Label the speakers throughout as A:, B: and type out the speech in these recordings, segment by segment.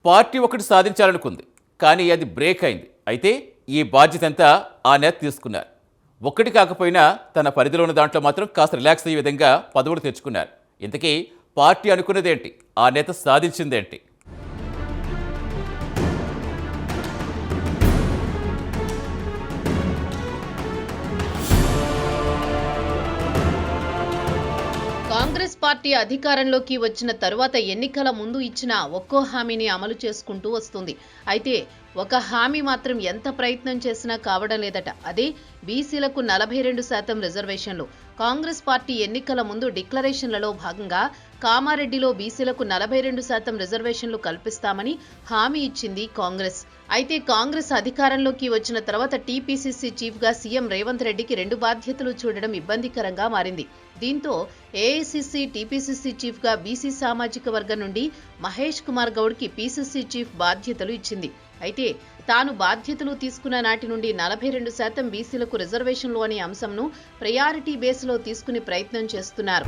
A: Party ఒకటి సాధించాలనుకుంది, కానీ అది బ్రేక్ అయింది. అయితే ఈ బాధ్యతంతా ఆ నేత తీసుకున్నారు. ఒక్కటి కాకపోయినా తన పరిధిలో ఉన్న దాంట్లో మాత్రం కాస్త రిలాక్స్ అయ్యే విధంగా పదవులు తెచ్చుకున్నారు. ఇంతకీ పార్టీ అనుకున్నదేంటి, ఆ నేత సాధించిందేంటి?
B: కాంగ్రెస్ పార్టీ అధికారంలోకి వచ్చిన తరువాత ఎన్నికల ముందు ఇచ్చిన ఒక్కో హామీని అమలు చేసుకుంటూ వస్తుంది. అయితే ఒక హామీ మాత్రం ఎంత ప్రయత్నం చేసినా కావడం లేదట. అదే బీసీలకు 42% రిజర్వేషన్లు. కాంగ్రెస్ పార్టీ ఎన్నికల ముందు డిక్లరేషన్లలో భాగంగా కామారెడ్డిలో బీసీలకు 42% రిజర్వేషన్లు కల్పిస్తామని హామీ ఇచ్చింది కాంగ్రెస్. అయితే కాంగ్రెస్ అధికారంలోకి వచ్చిన తర్వాత టీపీసీసీ చీఫ్గా సీఎం రేవంత్ రెడ్డికి 2 బాధ్యతలు చూడడం ఇబ్బందికరంగా మారింది. దీంతో ఏఐసీసీ టీపీసీసీ చీఫ్గా బీసీ సామాజిక వర్గం నుండి మహేష్ కుమార్ గౌడ్కి పీసీసీ చీఫ్ బాధ్యతలు ఇచ్చింది. అయితే తాను బాధ్యతలు తీసుకున్న నాటి నుండి 42% బీసీలకు రిజర్వేషన్లు అనే అంశంను ప్రయారిటీ బేస్లో తీసుకుని ప్రయత్నం చేస్తున్నారు.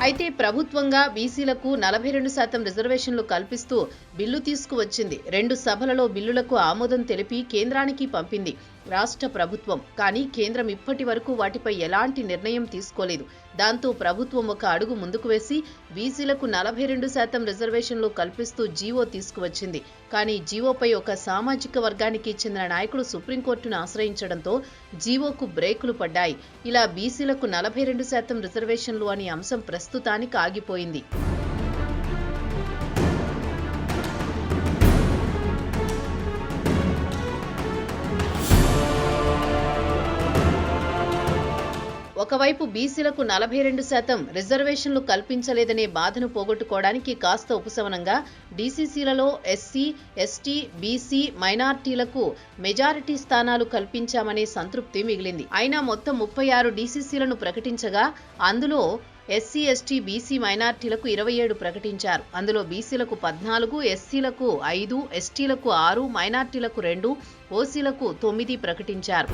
B: అయితే ప్రభుత్వంగా బీసీలకు 42% రిజర్వేషన్లు కల్పిస్తూ బిల్లు తీసుకువచ్చింది. 2 సభలలో బిల్లులకు ఆమోదం తెలిపి కేంద్రానికి పంపింది రాష్ట్ర ప్రభుత్వం. కానీ కేంద్రం ఇప్పటి వరకు వాటిపై ఎలాంటి నిర్ణయం తీసుకోలేదు. దాంతో ప్రభుత్వం ఒక అడుగు ముందుకు వేసి బీసీలకు 42% రిజర్వేషన్లు కల్పిస్తూ జీవో తీసుకువచ్చింది. కానీ జీవోపై ఒక సామాజిక వర్గానికి చెందిన నాయకుడు సుప్రీంకోర్టును ఆశ్రయించడంతో జీవోకు బ్రేకులు పడ్డాయి. ఇలా బీసీలకు 42% రిజర్వేషన్లు అనే అంశం ప్రస్తుతానికి ఆగిపోయింది. ఒకవైపు బీసీలకు 42% రిజర్వేషన్లు కల్పించలేదనే బాధను పోగొట్టుకోవడానికి కాస్త ఉపశమనంగా డీసీసీలలో ఎస్సీ, ఎస్టీ, బీసీ, మైనార్టీలకు మెజారిటీ స్థానాలు కల్పించామనే సంతృప్తి మిగిలింది. అయినా మొత్తం 36 డీసీసీలను ప్రకటించగా అందులో ఎస్సీ, ఎస్టీ, బీసీ, మైనార్టీలకు 27 ప్రకటించారు. అందులో బీసీలకు 14, ఎస్సీలకు 5, ఎస్టీలకు 6, మైనార్టీలకు 2, ఓసీలకు 9 ప్రకటించారు.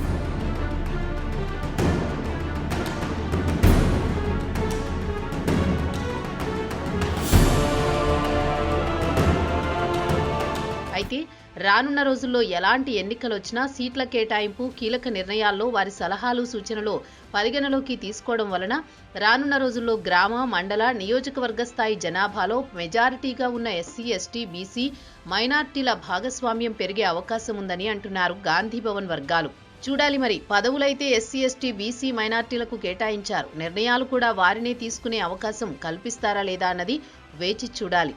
B: అయితే రానున్న రోజుల్లో ఎలాంటి ఎన్నికలొచ్చినా సీట్ల కేటాయింపు, కీలక నిర్ణయాల్లో వారి సలహాలు, సూచనలు పరిగణలోకి తీసుకోవడం వలన రానున్న రోజుల్లో గ్రామ, మండల, నియోజకవర్గ స్థాయి జనాభాలో మెజారిటీగా ఉన్న ఎస్సీ, ఎస్టీ, బీసీ, మైనార్టీల భాగస్వామ్యం పెరిగే అవకాశం ఉందని అంటున్నారు గాంధీభవన్ వర్గాలు. చూడాలి మరి. పదవులైతే ఎస్సీ, ఎస్టీ, బీసీ, మైనార్టీలకు కేటాయించారు. నిర్ణయాలు కూడా వారినే తీసుకునే అవకాశం కల్పిస్తారా లేదా అన్నది వేచి చూడాలి.